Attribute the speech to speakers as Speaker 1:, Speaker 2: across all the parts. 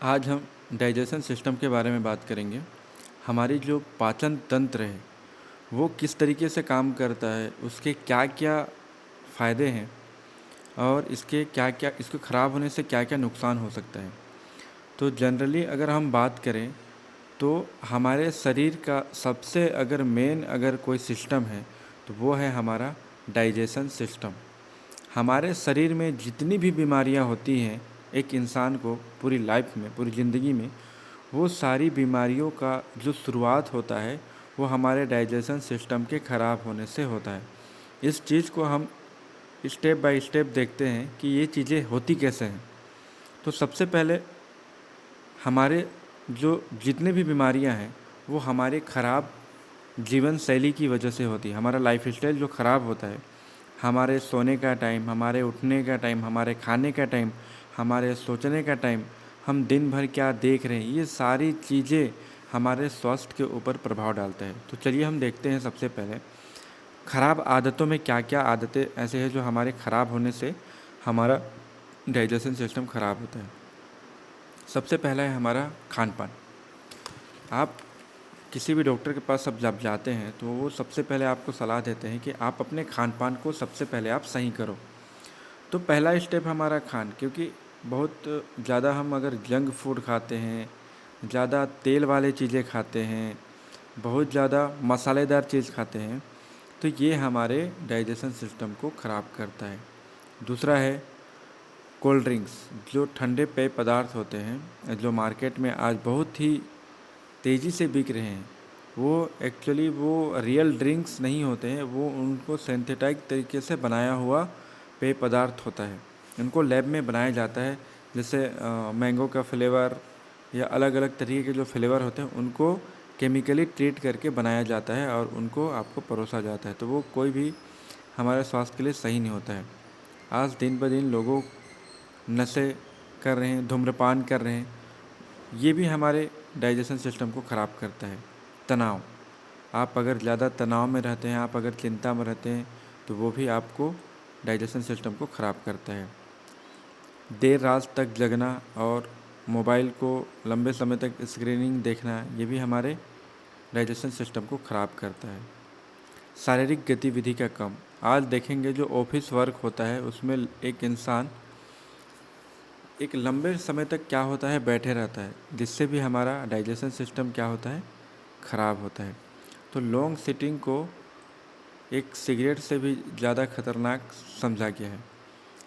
Speaker 1: आज हम digestion system के बारे में बात करेंगे। हमारी जो पाचन तंत्र है वो किस तरीके से काम करता है, उसके क्या-क्या फ़ायदे हैं और इसके ख़राब होने से क्या-क्या नुकसान हो सकता है। तो जनरली अगर हम बात करें तो हमारे शरीर का सबसे अगर मेन अगर कोई सिस्टम है तो वो है हमारा डाइजेशन सिस्टम। हमारे शरीर में जितनी भी बीमारियां होती हैं एक इंसान को पूरी लाइफ में, पूरी ज़िंदगी में, वो सारी बीमारियों का जो शुरुआत होता है वो हमारे डाइजेशन सिस्टम के ख़राब होने से होता है। इस चीज़ को हम स्टेप बाय स्टेप देखते हैं कि ये चीज़ें होती कैसे हैं। तो सबसे पहले हमारे जो जितने भी बीमारियां हैं वो हमारे ख़राब जीवन शैली की वजह से होती है। हमारा लाइफस्टाइल जो ख़राब होता है, हमारे सोने का टाइम, हमारे उठने का टाइम, हमारे खाने का टाइम, हमारे सोचने का टाइम, हम दिन भर क्या देख रहे हैं, ये सारी चीज़ें हमारे स्वास्थ्य के ऊपर प्रभाव डालते हैं। तो चलिए हम देखते हैं सबसे पहले ख़राब आदतों में क्या क्या आदतें ऐसे हैं जो हमारे ख़राब होने से हमारा डाइजेशन सिस्टम ख़राब होता है। सबसे पहला है हमारा खान पान। आप किसी भी डॉक्टर के पास जब जाते हैं तो वो सबसे पहले आपको सलाह देते हैं कि आप अपने खान पान को सबसे पहले आप सही करो। तो पहला स्टेप हमारा क्योंकि बहुत ज़्यादा हम अगर जंक फूड खाते हैं, ज़्यादा तेल वाले चीज़ें खाते हैं, बहुत ज़्यादा मसालेदार चीज़ खाते हैं तो ये हमारे डाइजेशन सिस्टम को ख़राब करता है। दूसरा है कोल्ड ड्रिंक्स। जो ठंडे पेय पदार्थ होते हैं जो मार्केट में आज बहुत ही तेज़ी से बिक रहे हैं, वो एक्चुअली वो रियल ड्रिंक्स नहीं होते हैं, वो उनको सिंथेटिक तरीके से बनाया हुआ पेय पदार्थ होता है। इनको लैब में बनाया जाता है, जैसे मैंगो का फ्लेवर या अलग अलग तरीके के जो फ्लेवर होते हैं उनको केमिकली ट्रीट करके बनाया जाता है और उनको आपको परोसा जाता है। तो वो कोई भी हमारे स्वास्थ्य के लिए सही नहीं होता है। आज दिन ब दिन लोगों नशे कर रहे हैं, धूम्रपान कर रहे हैं, ये भी हमारे डाइजेशन सिस्टम को ख़राब करता है। तनाव, आप अगर ज़्यादा तनाव में रहते हैं, आप अगर चिंता में रहते हैं तो वो भी आपको डाइजेशन सिस्टम को ख़राब करता है। देर रात तक जगना और मोबाइल को लंबे समय तक स्क्रीनिंग देखना, ये भी हमारे डाइजेशन सिस्टम को ख़राब करता है। शारीरिक गतिविधि का कम, आज देखेंगे जो ऑफिस वर्क होता है उसमें एक इंसान एक लंबे समय तक क्या होता है, बैठे रहता है, जिससे भी हमारा डाइजेशन सिस्टम क्या होता है, ख़राब होता है। तो लॉन्ग सिटिंग को एक सिगरेट से भी ज़्यादा खतरनाक समझा गया है।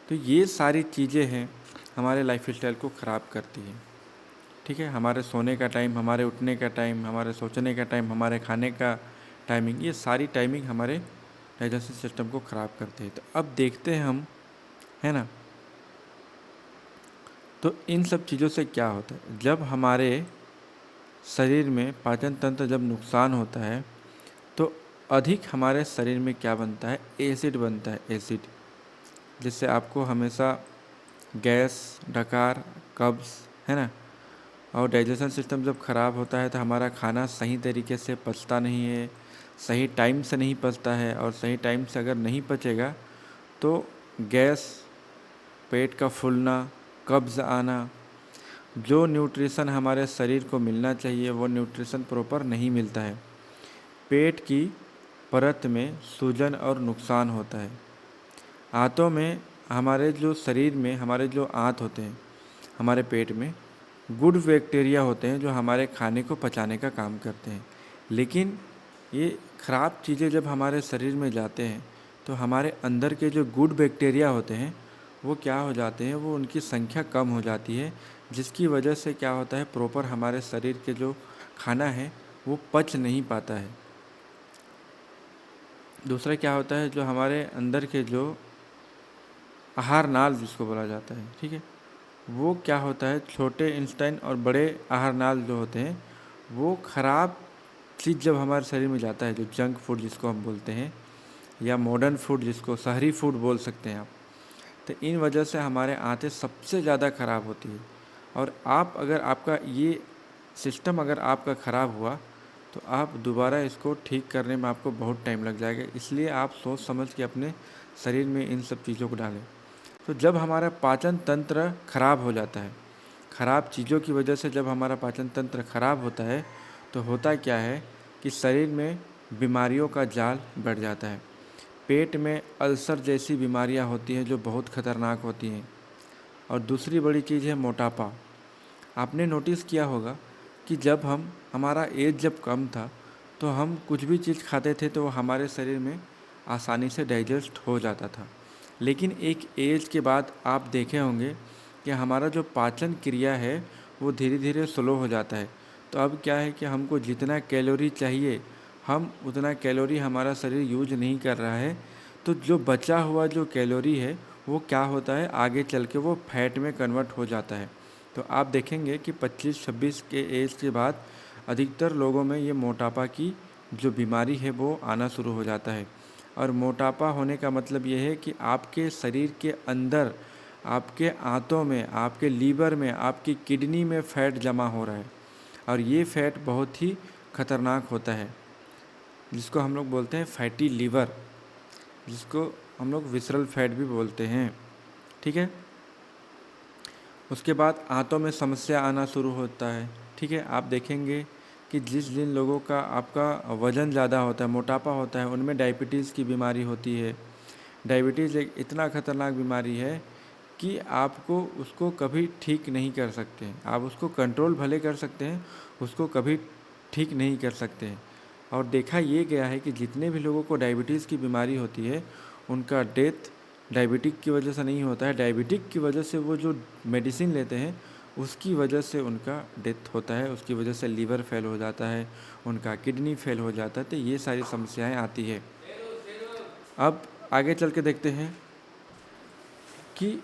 Speaker 1: तो ये सारी चीज़ें हैं हमारे लाइफस्टाइल को ख़राब करती हैं। ठीक है, हमारे सोने का टाइम, हमारे उठने का टाइम, हमारे सोचने का टाइम, हमारे खाने का टाइमिंग, ये सारी टाइमिंग हमारे डाइजेशन सिस्टम को ख़राब करती है। तो अब देखते हैं हम, है ना, तो इन सब चीज़ों से क्या होता है, जब हमारे शरीर में पाचन तंत्र जब नुकसान होता है तो अधिक हमारे शरीर में क्या बनता है, एसिड बनता है, एसिड, जिससे आपको हमेशा गैस, डकार, कब्ज़, है ना। और डाइजेशन सिस्टम जब ख़राब होता है तो हमारा खाना सही तरीके से पचता नहीं है, सही टाइम से नहीं पचता है, और सही टाइम से अगर नहीं पचेगा तो गैस, पेट का फूलना, कब्ज़ आना, जो न्यूट्रिशन हमारे शरीर को मिलना चाहिए वो न्यूट्रिशन प्रॉपर नहीं मिलता है। पेट की परत में सूजन और नुकसान होता है। आंतों में, हमारे जो शरीर में हमारे जो आंत होते हैं, हमारे पेट में गुड बैक्टीरिया होते हैं जो हमारे खाने को पचाने का काम करते हैं। लेकिन ये ख़राब चीज़ें जब हमारे शरीर में जाते हैं तो हमारे अंदर के जो गुड बैक्टीरिया होते हैं वो क्या हो जाते हैं, वो उनकी संख्या कम हो जाती है, जिसकी वजह से क्या होता है, प्रॉपर हमारे शरीर के जो खाना है वो पच नहीं पाता है। दूसरा क्या होता है, जो हमारे अंदर के जो आहार नाल जिसको बोला जाता है, ठीक है, वो क्या होता है, छोटे इंस्टेंट और बड़े आहार नाल जो होते हैं वो ख़राब चीज़ जब हमारे शरीर में जाता है, जो जंक फूड जिसको हम बोलते हैं या मॉडर्न फूड जिसको शहरी फूड बोल सकते हैं आप, तो इन वजह से हमारे आंतें सबसे ज़्यादा ख़राब होती है। और आप अगर आपका ये सिस्टम अगर आपका ख़राब हुआ तो आप दोबारा इसको ठीक करने में आपको बहुत टाइम लग जाएगा। इसलिए आप सोच समझ के अपने शरीर में इन सब चीज़ों को डालें। तो जब हमारा पाचन तंत्र खराब हो जाता है, ख़राब चीज़ों की वजह से जब हमारा पाचन तंत्र ख़राब होता है तो होता क्या है कि शरीर में बीमारियों का जाल बढ़ जाता है। पेट में अल्सर जैसी बीमारियां होती हैं जो बहुत ख़तरनाक होती हैं। और दूसरी बड़ी चीज़ है मोटापा। आपने नोटिस किया होगा कि जब हमारा एज जब कम था तो हम कुछ भी चीज़ खाते थे तो वो हमारे शरीर में आसानी से डाइजेस्ट हो जाता था। लेकिन एक एज के बाद आप देखे होंगे कि हमारा जो पाचन क्रिया है वो धीरे धीरे स्लो हो जाता है। तो अब क्या है कि हमको जितना कैलोरी चाहिए हम उतना कैलोरी हमारा शरीर यूज नहीं कर रहा है। तो जो बचा हुआ जो कैलोरी है वो क्या होता है, आगे चल के वो फैट में कन्वर्ट हो जाता है। तो आप देखेंगे कि 25-26 के एज के बाद अधिकतर लोगों में ये मोटापा की जो बीमारी है वो आना शुरू हो जाता है। और मोटापा होने का मतलब ये है कि आपके शरीर के अंदर, आपके आंतों में, आपके लीवर में, आपकी किडनी में फ़ैट जमा हो रहा है। और ये फ़ैट बहुत ही खतरनाक होता है, जिसको हम लोग बोलते हैं फैटी लीवर, जिसको हम लोग विसरल फैट भी बोलते हैं। ठीक है। उसके बाद आंतों में समस्या आना शुरू होता है। ठीक है। आप देखेंगे कि जिन लोगों का आपका वज़न ज़्यादा होता है, मोटापा होता है, उनमें डायबिटीज़ की बीमारी होती है। डायबिटीज़ एक इतना खतरनाक बीमारी है कि आपको उसको कभी ठीक नहीं कर सकते हैं। आप उसको कंट्रोल भले कर सकते हैं, उसको कभी ठीक नहीं कर सकते हैं। और देखा ये गया है कि जितने भी लोगों को डायबिटीज़ की बीमारी होती है उनका डेथ डायबिटिक की वजह से नहीं होता है। डायबिटिक की वजह से वो जो मेडिसिन लेते हैं उसकी वजह से उनका डेथ होता है, उसकी वजह से लीवर फेल हो जाता है, उनका किडनी फेल हो जाता है। तो ये सारी समस्याएं आती है। अब आगे चल के देखते हैं कि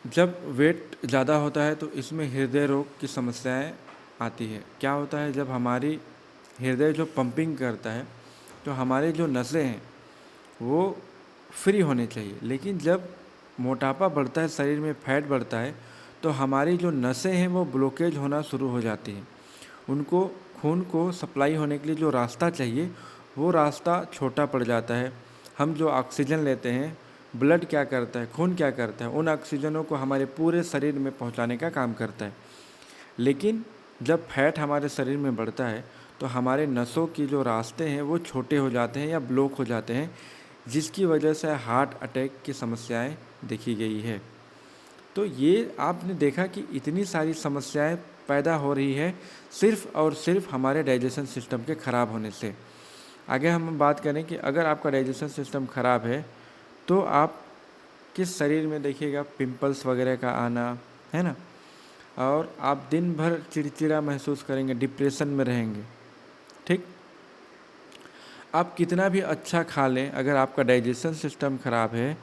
Speaker 1: जब वेट ज़्यादा होता है तो इसमें हृदय रोग की समस्याएं आती है। क्या होता है, जब हमारी हृदय जो पंपिंग करता है तो हमारे जो नसें हैं वो फ्री होने चाहिए, लेकिन जब मोटापा बढ़ता है, शरीर में फैट बढ़ता है, तो हमारी जो नसें हैं वो ब्लॉकेज होना शुरू हो जाती हैं। उनको खून को सप्लाई होने के लिए जो रास्ता चाहिए वो रास्ता छोटा पड़ जाता है। हम जो ऑक्सीजन लेते हैं, ब्लड क्या करता है, खून क्या करता है, उन ऑक्सीजनों को हमारे पूरे शरीर में पहुंचाने का काम करता है। लेकिन जब फैट हमारे शरीर में बढ़ता है तो हमारे नसों की जो रास्ते हैं वो छोटे हो जाते हैं या ब्लॉक हो जाते हैं, जिसकी वजह से हार्ट अटैक की समस्याएं देखी गई है। तो ये आपने देखा कि इतनी सारी समस्याएं पैदा हो रही है सिर्फ़ और सिर्फ हमारे डाइजेशन सिस्टम के ख़राब होने से। आगे हम बात करें कि अगर आपका डाइजेशन सिस्टम ख़राब है तो आप किस शरीर में देखिएगा पिंपल्स वगैरह का आना, है ना। और आप दिन भर चिड़चिड़ा महसूस करेंगे, डिप्रेशन में रहेंगे। ठीक। आप कितना भी अच्छा खा लें, अगर आपका डाइजेशन सिस्टम ख़राब है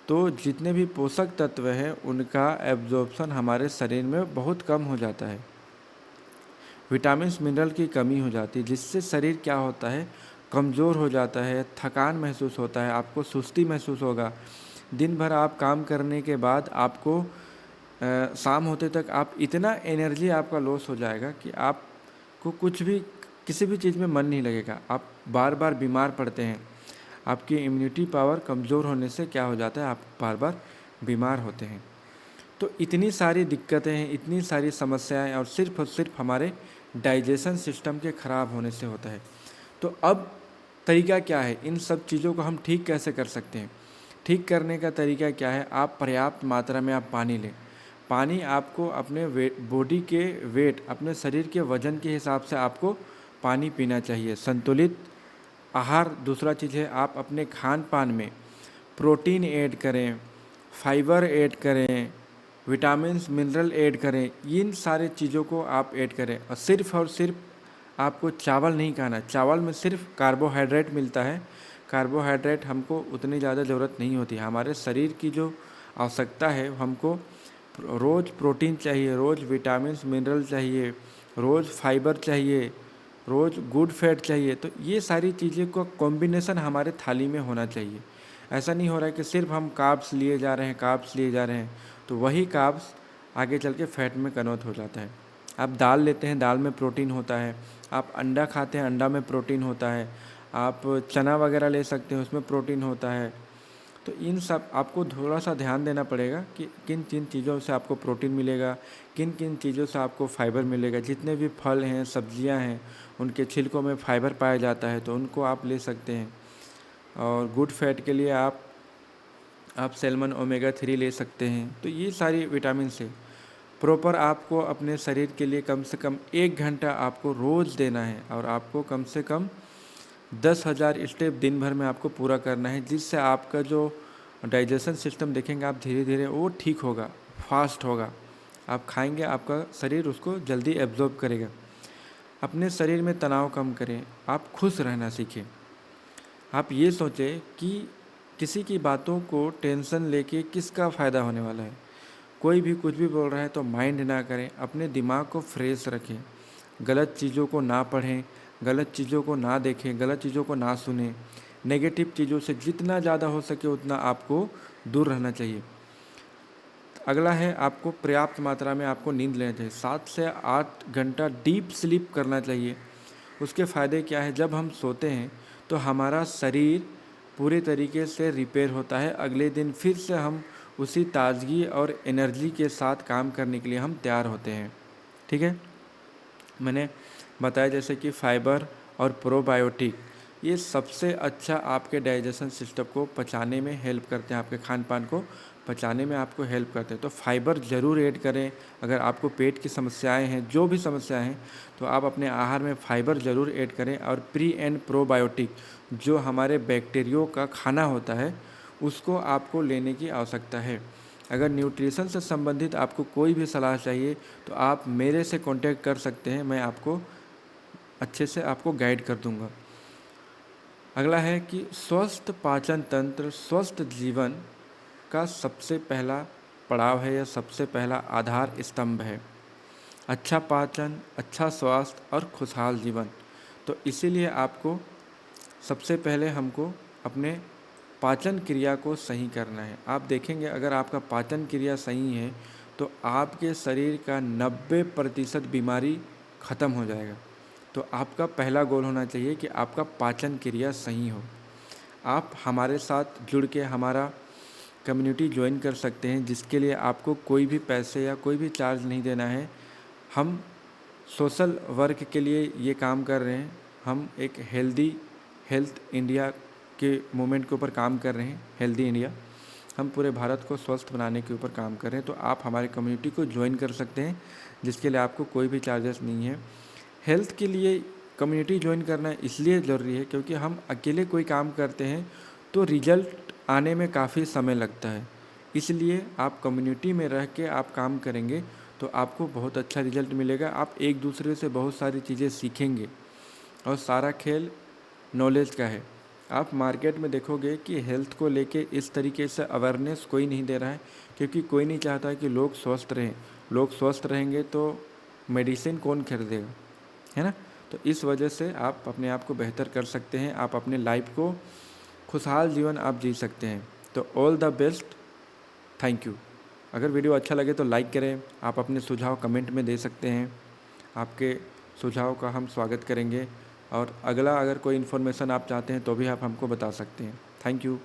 Speaker 1: तो जितने भी पोषक तत्व हैं उनका एब्जॉर्प्शन हमारे शरीर में बहुत कम हो जाता है। विटामिन्स मिनरल की कमी हो जाती है, जिससे शरीर क्या होता है, कमज़ोर हो जाता है, थकान महसूस होता है, आपको सुस्ती महसूस होगा। दिन भर आप काम करने के बाद आपको शाम होते तक आप इतना एनर्जी आपका लॉस हो जाएगा कि आपको कुछ भी, किसी भी चीज़ में मन नहीं लगेगा। आप बार बार बीमार पड़ते हैं। आपकी इम्यूनिटी पावर कमज़ोर होने से क्या हो जाता है, आप बार बार बीमार होते हैं। तो इतनी सारी दिक्कतें हैं, इतनी सारी समस्याएं, और सिर्फ हमारे डाइजेशन सिस्टम के ख़राब होने से होता है। तो अब तरीका क्या है, इन सब चीज़ों को हम ठीक कैसे कर सकते हैं। ठीक करने का तरीका क्या है, आप पर्याप्त मात्रा में आप पानी लें। पानी आपको अपने वेट, बॉडी के वेट, अपने शरीर के वज़न के हिसाब से आपको पानी पीना चाहिए। संतुलित आहार दूसरा चीज़ है, आप अपने खान पान में प्रोटीन ऐड करें, फाइबर ऐड करें, विटामिन्स मिनरल ऐड करें। इन सारे चीज़ों को आप ऐड करें। और सिर्फ आपको चावल नहीं खाना। चावल में सिर्फ कार्बोहाइड्रेट मिलता है। कार्बोहाइड्रेट हमको उतनी ज़्यादा ज़रूरत नहीं होती। हमारे शरीर की जो आवश्यकता है, हमको रोज़ प्रोटीन चाहिए, रोज़ विटामिन्स मिनरल चाहिए, रोज़ फाइबर चाहिए, रोज़ गुड फैट चाहिए। तो ये सारी चीज़ें का कॉम्बिनेशन हमारे थाली में होना चाहिए। ऐसा नहीं हो रहा है कि सिर्फ हम कार्ब्स लिए जा रहे हैं, तो वही कार्ब्स आगे चल के फैट में कन्वर्ट हो जाता है। आप दाल लेते हैं, दाल में प्रोटीन होता है। आप अंडा खाते हैं, अंडा में प्रोटीन होता है। आप चना वगैरह ले सकते हैं, उसमें प्रोटीन होता है। तो इन सब आपको थोड़ा सा ध्यान देना पड़ेगा कि किन किन चीज़ों से आपको प्रोटीन मिलेगा, किन किन चीज़ों से आपको फाइबर मिलेगा। जितने भी फल हैं, सब्जियां हैं, उनके छिलकों में फाइबर पाया जाता है, तो उनको आप ले सकते हैं। और गुड फैट के लिए आप सैल्मन ओमेगा 3 ले सकते हैं। तो ये सारी विटामिन से प्रॉपर आपको अपने शरीर के लिए कम से कम 1 घंटा आपको रोज़ देना है, और आपको कम से कम 10,000 स्टेप दिन भर में आपको पूरा करना है, जिससे आपका जो डाइजेशन सिस्टम देखेंगे आप धीरे धीरे वो ठीक होगा, फास्ट होगा। आप खाएंगे, आपका शरीर उसको जल्दी एब्जॉर्ब करेगा। अपने शरीर में तनाव कम करें, आप खुश रहना सीखें। आप ये सोचें कि किसी की बातों को टेंशन लेके किसका फ़ायदा होने वाला है। कोई भी कुछ भी बोल रहा है तो माइंड ना करें, अपने दिमाग को फ्रेश रखें। गलत चीज़ों को ना पढ़ें, गलत चीज़ों को ना देखें, गलत चीज़ों को ना सुनें। नेगेटिव चीज़ों से जितना ज़्यादा हो सके उतना आपको दूर रहना चाहिए। अगला है, आपको पर्याप्त मात्रा में आपको नींद लेना चाहिए। 7 से 8 घंटा डीप स्लीप करना चाहिए। उसके फ़ायदे क्या है, जब हम सोते हैं तो हमारा शरीर पूरे तरीके से रिपेयर होता है। अगले दिन फिर से हम उसी ताज़गी और एनर्जी के साथ काम करने के लिए हम तैयार होते हैं। ठीक है, मैंने बताया जैसे कि फाइबर और प्रोबायोटिक, ये सबसे अच्छा आपके डाइजेशन सिस्टम को पचाने में हेल्प करते हैं, आपके खान पान को पचाने में आपको हेल्प करते हैं। तो फाइबर ज़रूर ऐड करें। अगर आपको पेट की समस्याएं हैं, जो भी समस्याएं हैं, तो आप अपने आहार में फाइबर ज़रूर ऐड करें। और प्री एंड प्रोबायोटिक, जो हमारे बैक्टीरियो का खाना होता है, उसको आपको लेने की आवश्यकता है। अगर न्यूट्रिशन से संबंधित आपको कोई भी सलाह चाहिए तो आप मेरे से कांटेक्ट कर सकते हैं, मैं आपको अच्छे से आपको गाइड कर दूंगा। अगला है कि स्वस्थ पाचन तंत्र स्वस्थ जीवन का सबसे पहला पड़ाव है, या सबसे पहला आधार स्तंभ है। अच्छा पाचन, अच्छा स्वास्थ्य और खुशहाल जीवन। तो इसीलिए आपको सबसे पहले हमको अपने पाचन क्रिया को सही करना है। आप देखेंगे अगर आपका पाचन क्रिया सही है तो आपके शरीर का 90% बीमारी ख़त्म हो जाएगा। तो आपका पहला गोल होना चाहिए कि आपका पाचन क्रिया सही हो। आप हमारे साथ जुड़ के हमारा कम्युनिटी ज्वाइन कर सकते हैं, जिसके लिए आपको कोई भी पैसे या कोई भी चार्ज नहीं देना है। हम सोशल वर्क के लिए ये काम कर रहे हैं। हम एक हेल्थ इंडिया के मूवमेंट के ऊपर काम कर रहे हैं, हेल्दी इंडिया। हम पूरे भारत को स्वस्थ बनाने के ऊपर काम कर रहे हैं। तो आप हमारे कम्युनिटी को ज्वाइन कर सकते हैं, जिसके लिए आपको कोई भी चार्जेस नहीं है। हेल्थ के लिए कम्युनिटी ज्वाइन करना इसलिए ज़रूरी है क्योंकि हम अकेले कोई काम करते हैं तो रिजल्ट आने में काफ़ी समय लगता है। इसलिए आप कम्युनिटी में रह के आप काम करेंगे तो आपको बहुत अच्छा रिजल्ट मिलेगा। आप एक दूसरे से बहुत सारी चीज़ें सीखेंगे, और सारा खेल नॉलेज का है। आप मार्केट में देखोगे कि हेल्थ को लेके इस तरीके से अवेयरनेस कोई नहीं दे रहा है, क्योंकि कोई नहीं चाहता कि लोग स्वस्थ रहें। लोग स्वस्थ रहेंगे तो मेडिसिन कौन खरीदेगा, है ना। तो इस वजह से आप अपने आप को बेहतर कर सकते हैं, आप अपने लाइफ को खुशहाल जीवन आप जी सकते हैं। तो all the best, thank you. अगर वीडियो अच्छा लगे तो लाइक करें। आप अपने सुझाव कमेंट में दे सकते हैं, आपके सुझाव का हम स्वागत करेंगे। और अगला अगर कोई इन्फॉर्मेशन आप चाहते हैं तो भी आप हमको बता सकते हैं। Thank you.